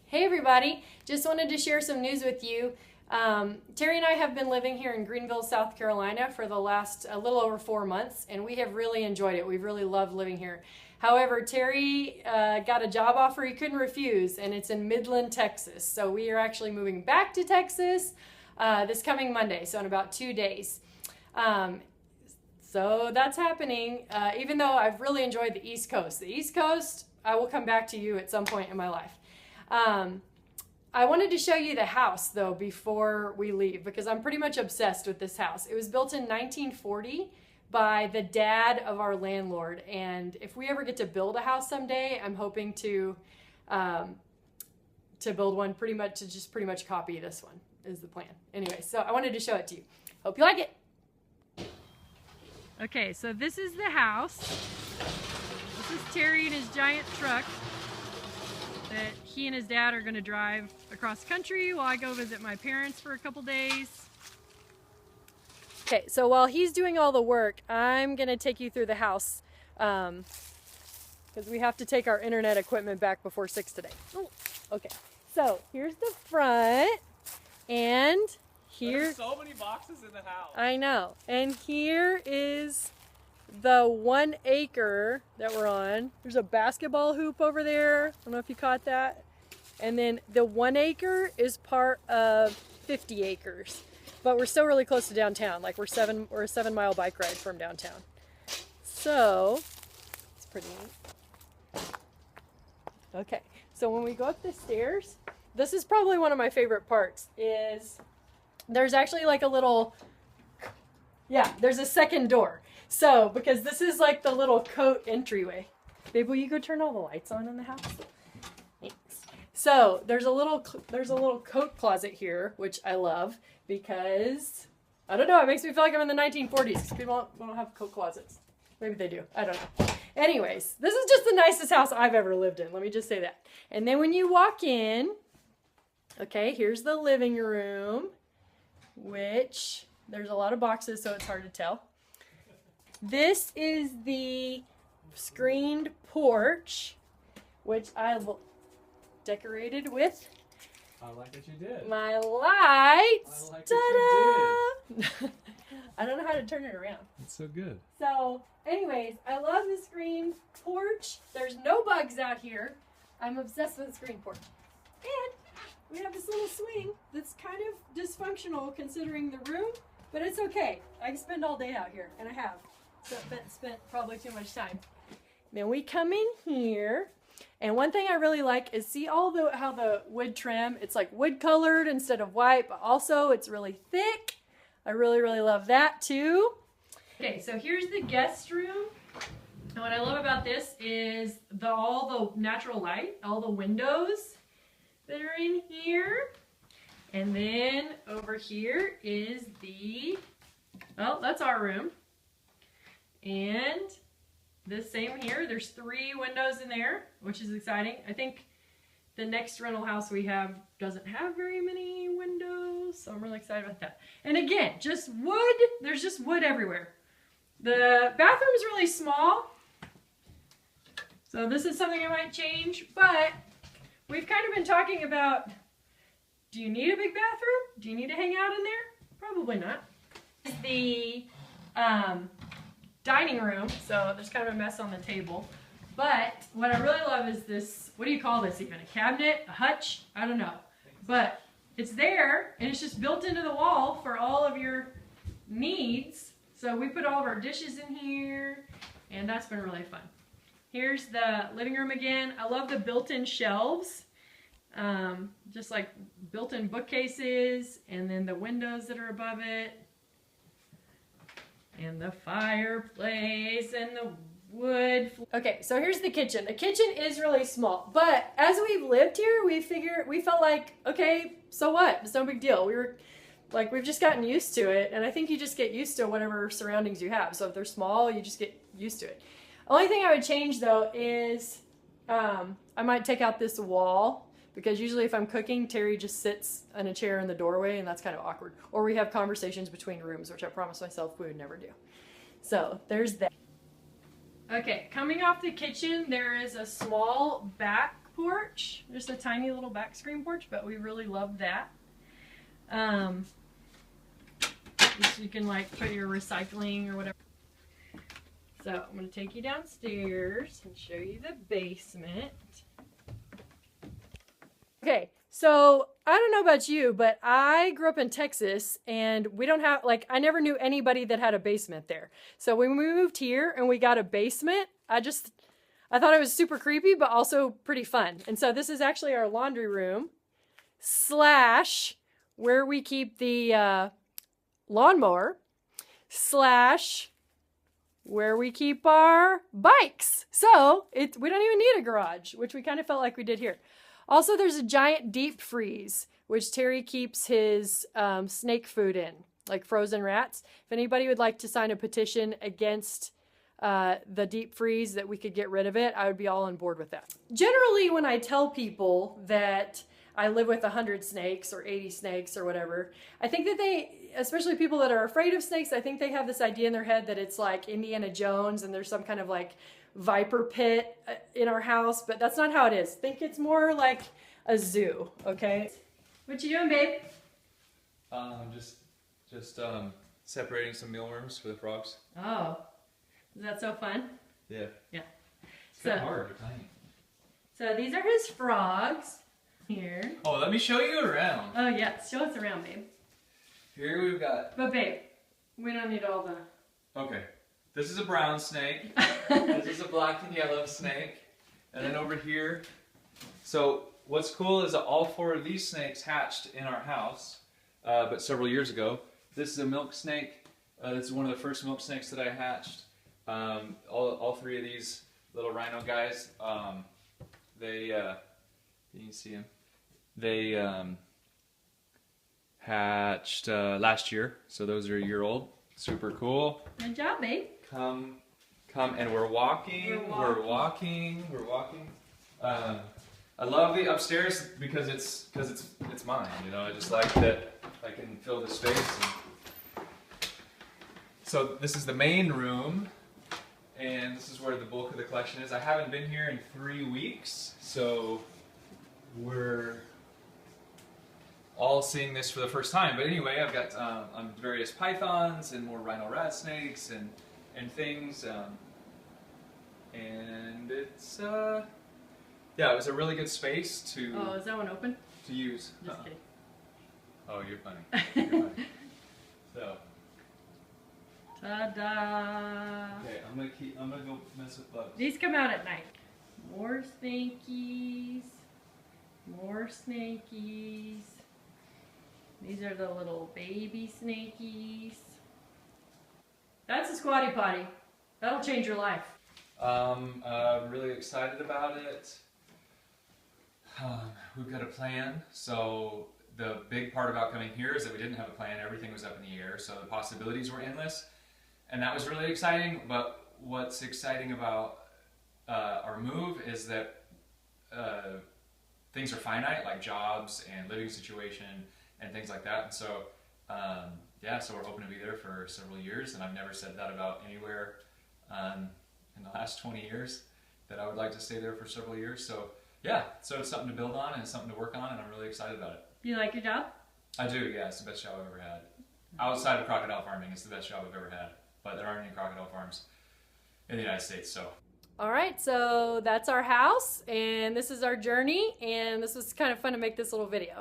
Hey everybody, just wanted to share some news with you. Terry and I have been living here in Greenville, South Carolina for the last a little over 4 months, and we have really enjoyed it. We've really loved living here. However, Terry got a job offer he couldn't refuse, and it's in Midland, Texas. So we are actually moving back to Texas this coming Monday, so in about 2 days. So that's happening, even though I've really enjoyed the East Coast. The East Coast, I will come back to you at some point in my life. I wanted to show you the house though before we leave because I'm pretty much obsessed with this house. It was built in 1940 by the dad of our landlord, and if we ever get to build a house someday, I'm hoping to build one pretty much copy this one is the plan. Anyway, so I wanted to show it to you. Hope you like it. Okay, so this is the house. This is Terry and his giant truck that he and his dad are going to drive across country while I go visit my parents for a couple days. Okay, so while he's doing all the work, I'm going to take you through the house because we have to take our internet equipment back before 6 today. Oh, okay, so here's the front, and here... There's so many boxes in the house. I know. And here is the 1 acre that we're on. There's a basketball hoop over there. I don't know if you caught that. And then the 1 acre is part of 50 acres. But we're still really close to downtown. Like we're a 7-mile bike ride from downtown. So it's pretty neat. Okay, so when we go up the stairs, this is probably one of my favorite parts is there's actually like a little, there's a second door. So, because this is like the little coat entryway. Babe, will you go turn all the lights on in the house? Thanks. So, there's a little coat closet here, which I love because, I don't know, it makes me feel like I'm in the 1940s. People don't have coat closets. Maybe they do. I don't know. Anyways, this is just the nicest house I've ever lived in. Let me just say that. And then when you walk in, okay, here's the living room, which there's a lot of boxes, so it's hard to tell. This is the screened porch, which I decorated with I like what you did. my lights. I like Ta-da! what you did. I don't know how to turn it around. It's so good. So, anyways, I love the screened porch. There's no bugs out here. I'm obsessed with the screened porch. And we have this little swing that's kind of dysfunctional considering the room, but it's okay. I can spend all day out here, and I have. So spent probably too much time. Then we come in here, and one thing I really like is see how the wood trim, it's like wood colored instead of white, but also it's really thick. I really, really love that too. Okay, so here's the guest room. And what I love about this is all the natural light, all the windows that are in here. And then over here is that's our room. And this same here, there's 3 windows in there, which is exciting. I think the next rental house we have doesn't have very many windows, so I'm really excited about that. And again, just wood, there's just wood everywhere. The bathroom is really small, so this is something I might change, but we've kind of been talking about, do you need a big bathroom? Do you need to hang out in there? Probably not. The dining room, so there's kind of a mess on the table. But what I really love is this, what do you call this even? A cabinet? A hutch? I don't know. But it's there, and it's just built into the wall for all of your needs. So we put all of our dishes in here, and that's been really fun. Here's the living room again. I love the built-in shelves. Just like built-in bookcases, and then the windows that are above it. And the fireplace and the wood. Okay, so here's the kitchen. The kitchen is really small, but as we've lived here, we felt like, okay, so what? It's no big deal. We've just gotten used to it, and I think you just get used to whatever surroundings you have. So if they're small, you just get used to it. Only thing I would change though is I might take out this wall. Because usually if I'm cooking, Terry just sits in a chair in the doorway, and that's kind of awkward. Or we have conversations between rooms, which I promised myself we would never do. So there's that. Okay, coming off the kitchen, there is a small back porch, just a tiny little back screen porch, but we really love that. So you can like put your recycling or whatever. So I'm going to take you downstairs and show you the basement. Okay, so I don't know about you, but I grew up in Texas and we don't have, like, I never knew anybody that had a basement there. So when we moved here and we got a basement, I thought it was super creepy, but also pretty fun. And so this is actually our laundry room / where we keep the lawnmower / where we keep our bikes. So we don't even need a garage, which we kind of felt like we did here. Also, there's a giant deep freeze, which Terry keeps his snake food in, like frozen rats. If anybody would like to sign a petition against the deep freeze that we could get rid of it, I would be all on board with that. Generally, when I tell people that I live with 100 snakes or 80 snakes or whatever, I think that they, especially people that are afraid of snakes, I think they have this idea in their head that it's like Indiana Jones and there's some kind of like viper pit in our house, but that's not how it is. Think it's more like a zoo, okay? What you doing, babe? Just separating some mealworms for the frogs. Oh, is that so fun? Yeah. Yeah. It's kind of hard. They're tiny. So these are his frogs. Here. Oh, let me show you around. Oh yeah, show us around, babe. Here we've got. But babe, we don't need all the. Okay. This is a brown snake. This is a black and yellow snake. And then over here. So what's cool is that all 4 of these snakes hatched in our house, but several years ago. This is a milk snake. This is one of the first milk snakes that I hatched. All 3 of these little rhino guys, you can see them. They hatched last year, so those are a year old. Super cool. Good job, babe. Come, and we're walking. I love the upstairs because it's mine. You know, I just like that I can fill the space. So this is the main room, and this is where the bulk of the collection is. I haven't been here in 3 weeks, so we're all seeing this for the first time. But anyway, I've got various pythons and more rhino rat snakes and things, and it's yeah, it was a really good space to. Oh, is that one open? To use. Just kidding. Oh, you're funny. You're funny. So. Ta-da! Okay, I'm gonna go mess with bugs. These come out at night. More snakies. More snakies. These are the little baby snakies. That's a squatty potty. That'll change your life. Really excited about it. We've got a plan. So the big part about coming here is that we didn't have a plan. Everything was up in the air, so the possibilities were endless. And that was really exciting, but what's exciting about our move is that things are finite, like jobs and living situation and things like that. And so, yeah, so we're hoping to be there for several years, and I've never said that about anywhere in the last 20 years, that I would like to stay there for several years. So, yeah, so it's something to build on and something to work on, and I'm really excited about it. Do you like your job? I do, yeah, it's the best job I've ever had. Outside of crocodile farming, it's the best job I've ever had. But there aren't any crocodile farms in the United States, so. All right, so that's our house, and this is our journey, and this was kind of fun to make this little video.